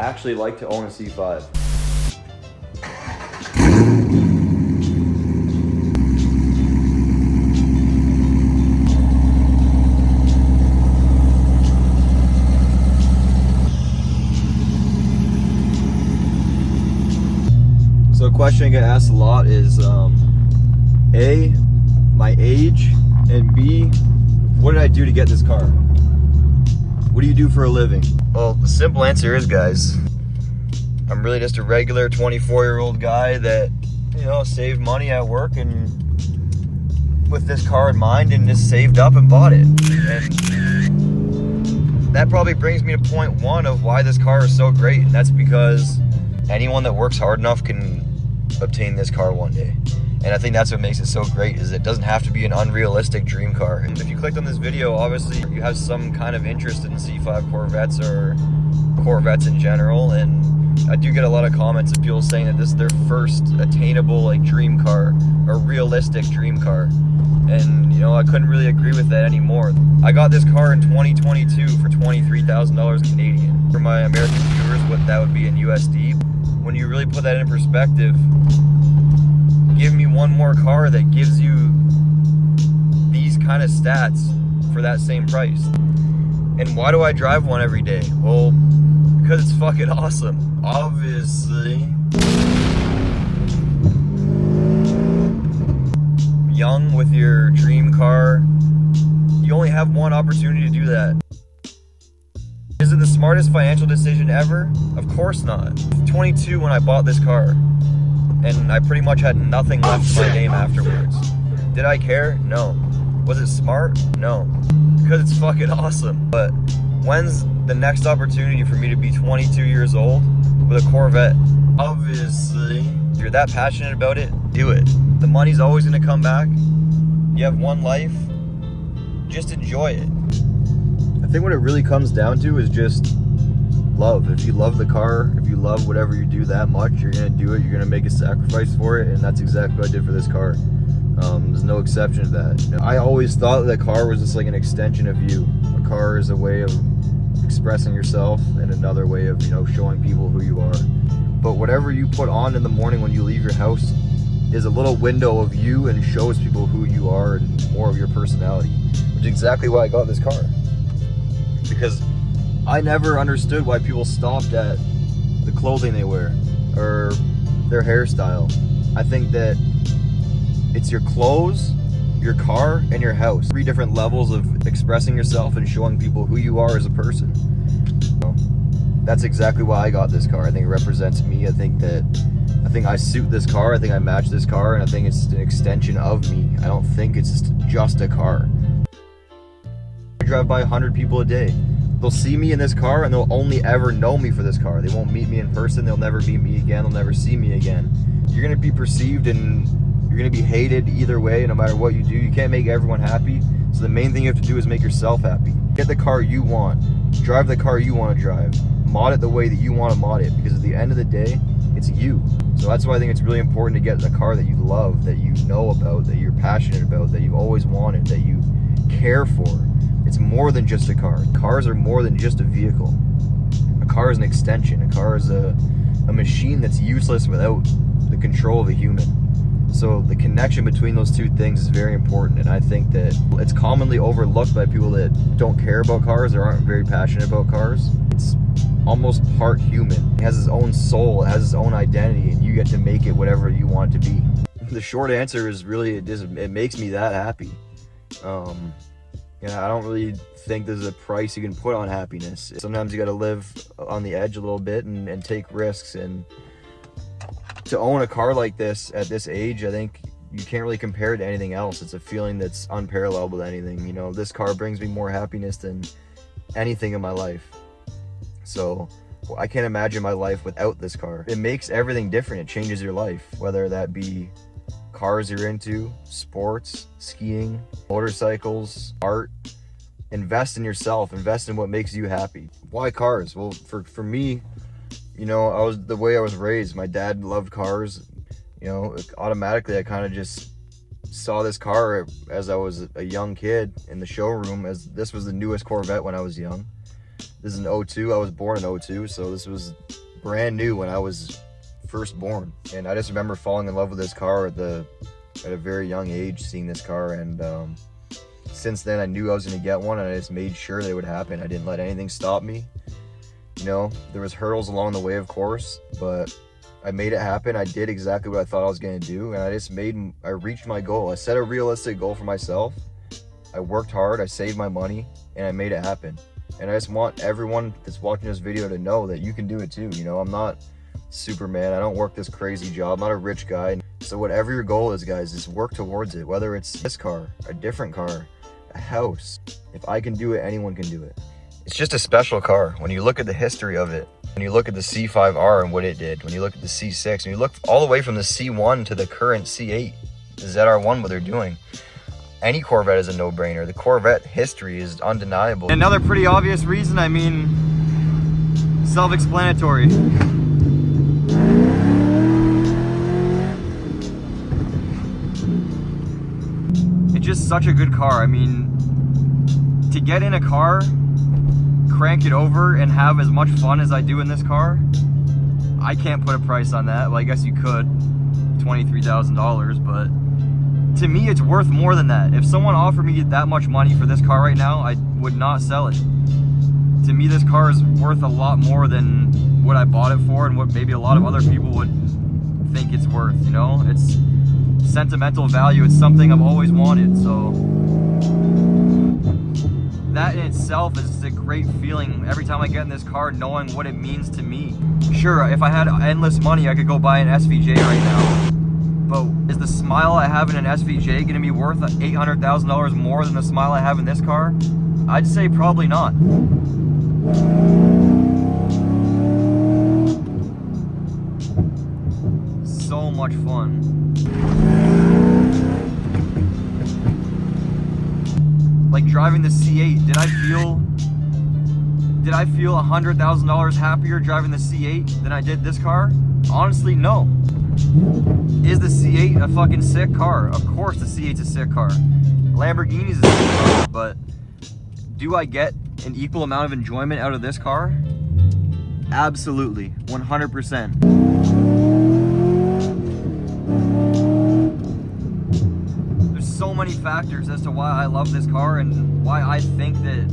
actually like to own a C5. So a question I get asked a lot is A, my age, and B, what did I do to get this car? What do you do for a living? Well, the simple answer is, guys, I'm really just a regular 24-year-old guy that, you know, saved money at work and with this car in mind and just saved up and bought it. And that probably brings me to point one of why this car is so great, and that's because anyone that works hard enough can obtain this car one day. And I think that's what makes it so great, is it doesn't have to be an unrealistic dream car. And if you clicked on this video, obviously you have some kind of interest in C5 Corvettes or Corvettes in general, and I do get a lot of comments of people saying that this is their first attainable like dream car, or realistic dream car. And you know, I couldn't really agree with that anymore. I got this car in 2022 for $23,000 Canadian. For my American viewers, what that would be in USD. When you really put that in perspective, give me one more car that gives you these kind of stats for that same price. And why do I drive one every day? Well, because it's fucking awesome, obviously. Young with your dream car, you only have one opportunity to do that. Is it the smartest financial decision ever? Of course not. 22 when I bought this car, and I pretty much had nothing left to my name afterwards. Did I care? No. Was it smart? No. Because it's fucking awesome. But when's the next opportunity for me to be 22 years old with a Corvette? Obviously. If you're that passionate about it, do it. The money's always gonna come back. You have one life. Just enjoy it. I think what it really comes down to is just love. If you love the car, if you love whatever you do that much, you're gonna do it, you're gonna make a sacrifice for it, and that's exactly what I did for this car. There's no exception to that. You know, I always thought that the car was just like an extension of you. A car is a way of expressing yourself and another way of, you know, showing people who you are. But whatever you put on in the morning when you leave your house is a little window of you and shows people who you are and more of your personality, which is exactly why I got this car. Because I never understood why people stopped at the clothing they wear or their hairstyle. I think that it's your clothes, your car, and your house. 3 different levels of expressing yourself and showing people who you are as a person. So that's exactly why I got this car. I think it represents me. I think I suit this car. I think I match this car, and I think it's an extension of me. I don't think it's just a car. I drive by 100 people a day. They'll see me in this car and they'll only ever know me for this car. They won't meet me in person. They'll never meet me again. They'll never see me again. You're going to be perceived and you're going to be hated either way, no matter what you do. You can't make everyone happy. So the main thing you have to do is make yourself happy. Get the car you want. Drive the car you want to drive. Mod it the way that you want to mod it, because at the end of the day, it's you. So that's why I think it's really important to get the car that you love, that you know about, that you're passionate about, that you've always wanted, that you care for. It's more than just a car. Cars are more than just a vehicle. A car is an extension. A car is a machine that's useless without the control of a human. So the connection between those two things is very important, and I think that it's commonly overlooked by people that don't care about cars or aren't very passionate about cars. It's almost part human. It has its own soul, it has its own identity, and you get to make it whatever you want it to be. The short answer is really, it makes me that happy. You know, I don't really think there's a price you can put on happiness. Sometimes you got to live on the edge a little bit and take risks. And to own a car like this at this age, I think you can't really compare it to anything else. It's a feeling that's unparalleled with anything. You know, this car brings me more happiness than anything in my life. So I can't imagine my life without this car. It makes everything different. It changes your life, whether that be cars you're into, sports, skiing, motorcycles, art. Invest in yourself. Invest in what makes you happy. Why cars? Well, for me, you know, the way I was raised. My dad loved cars. You know, automatically I kind of just saw this car as I was a young kid in the showroom, as this was the newest Corvette when I was young. This is an '02. I was born in '02, so this was brand new when I was first born. And I just remember falling in love with this car at a very young age, seeing this car. And since then, I knew I was going to get one, and I just made sure that it would happen. I didn't let anything stop me. You know, there was hurdles along the way, of course, but I made it happen. I did exactly what I thought I was going to do, and I reached my goal. I set a realistic goal for myself. I worked hard, I saved my money, and I made it happen. And I just want everyone that's watching this video to know that you can do it too. You know, I'm not Superman. I don't work this crazy job. I'm not a rich guy. So whatever your goal is, guys, just work towards it. Whether it's this car, a different car, a house. If I can do it, anyone can do it. It's just a special car. When you look at the history of it, when you look at the C5R and what it did, when you look at the C6, when you look all the way from the C1 to the current C8, the ZR1, what they're doing, any Corvette is a no-brainer. The Corvette history is undeniable. Another pretty obvious reason, I mean, self-explanatory. It's just such a good car. I mean, to get in a car, crank it over, and have as much fun as I do in this car, I can't put a price on that. Well, I guess you could, $23,000, but to me, it's worth more than that. If someone offered me that much money for this car right now, I would not sell it. To me, this car is worth a lot more than what I bought it for and what maybe a lot of other people would think it's worth, you know? It's sentimental value. It's something I've always wanted, so that in itself is a great feeling every time I get in this car, knowing what it means to me. Sure, if I had endless money, I could go buy an SVJ right now. But is the smile I have in an SVJ going to be worth $800,000 more than the smile I have in this car? I'd say probably not. So much fun. Like driving the C8, did I feel $100,000 happier driving the C8 than I did this car? Honestly, no. Is the C8 a fucking sick car? Of course the C8's a sick car. Lamborghini's a sick car, but do I get an equal amount of enjoyment out of this car? Absolutely, 100%. There's so many factors as to why I love this car and why I think that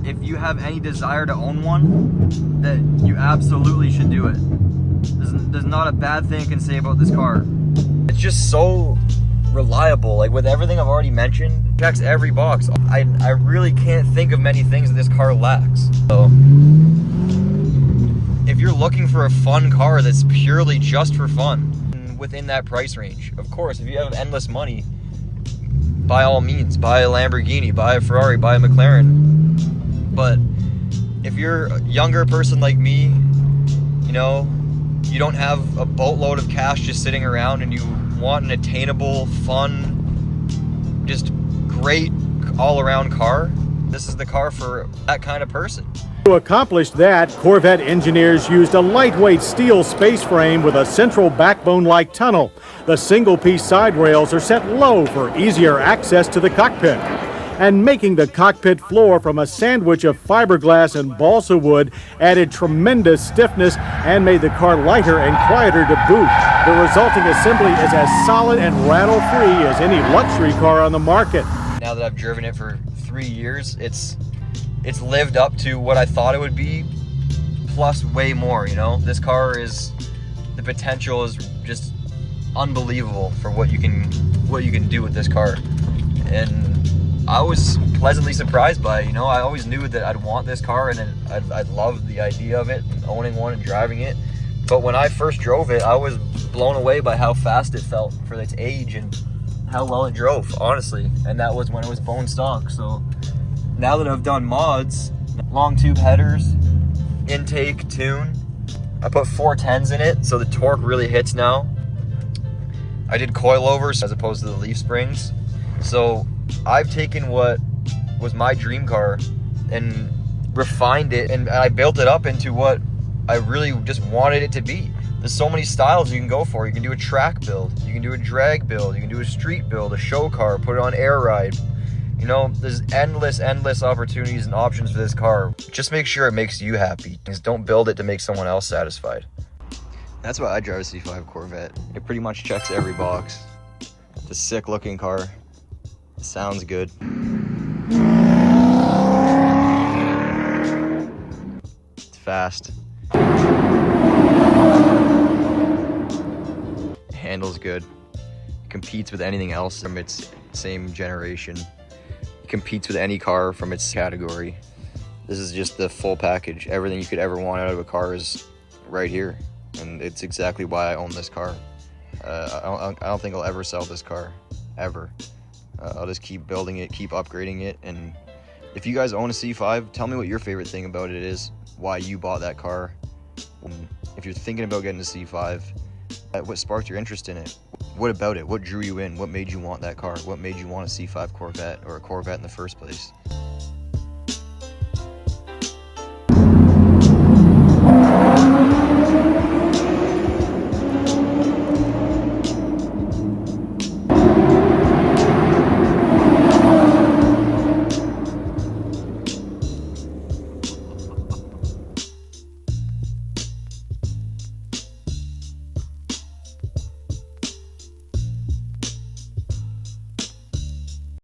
if you have any desire to own one, that you absolutely should do it. There's not a bad thing I can say about this car. It's just so reliable. Like with everything I've already mentioned, it checks every box. I really can't think of many things that this car lacks. So if you're looking for a fun car that's purely just for fun, within that price range, of course, if you have endless money, by all means, buy a Lamborghini, buy a Ferrari, buy a McLaren. But if you're a younger person like me, you know, you don't have a boatload of cash just sitting around and you want an attainable, fun, just great all-around car, this is the car for that kind of person. To accomplish that, Corvette engineers used a lightweight steel space frame with a central backbone-like tunnel. The single-piece side rails are set low for easier access to the cockpit. And making the cockpit floor from a sandwich of fiberglass and balsa wood added tremendous stiffness and made the car lighter and quieter to boot. The resulting assembly is as solid and rattle-free as any luxury car on the market. Now that I've driven it for 3 years, it's lived up to what I thought it would be, plus way more, you know? This car is, the potential is just unbelievable for what you can do with this car. And I was pleasantly surprised by it, you know? I always knew that I'd want this car and I'd love the idea of it, and owning one and driving it. But when I first drove it, I was blown away by how fast it felt for its age and how well it drove, honestly. And that was when it was bone stock. So now that I've done mods, long tube headers, intake, tune, I put 410s in it, so the torque really hits now. I did coilovers as opposed to the leaf springs. So I've taken what was my dream car and refined it, and I built it up into what I really just wanted it to be. There's so many styles you can go for. You can do a track build, you can do a drag build, you can do a street build, a show car, put it on air ride, You know, there's endless opportunities and options for this car. Just make sure it makes you happy. Just don't build it to make someone else satisfied. That's why I drive a C5 Corvette. It pretty much checks every box. It's a sick looking car. It sounds good. It's fast. It handles good. It competes with anything else from its same generation. It competes with any car from its category. This is just the full package. Everything you could ever want out of a car is right here. And it's exactly why I own this car. I don't think I'll ever sell this car, ever. I'll just keep building it, keep upgrading it. And if you guys own a C5, tell me what your favorite thing about it is, why you bought that car. If you're thinking about getting a C5, what sparked your interest in it? What about it? What drew you in? What made you want that car? What made you want a C5 Corvette or a Corvette in the first place?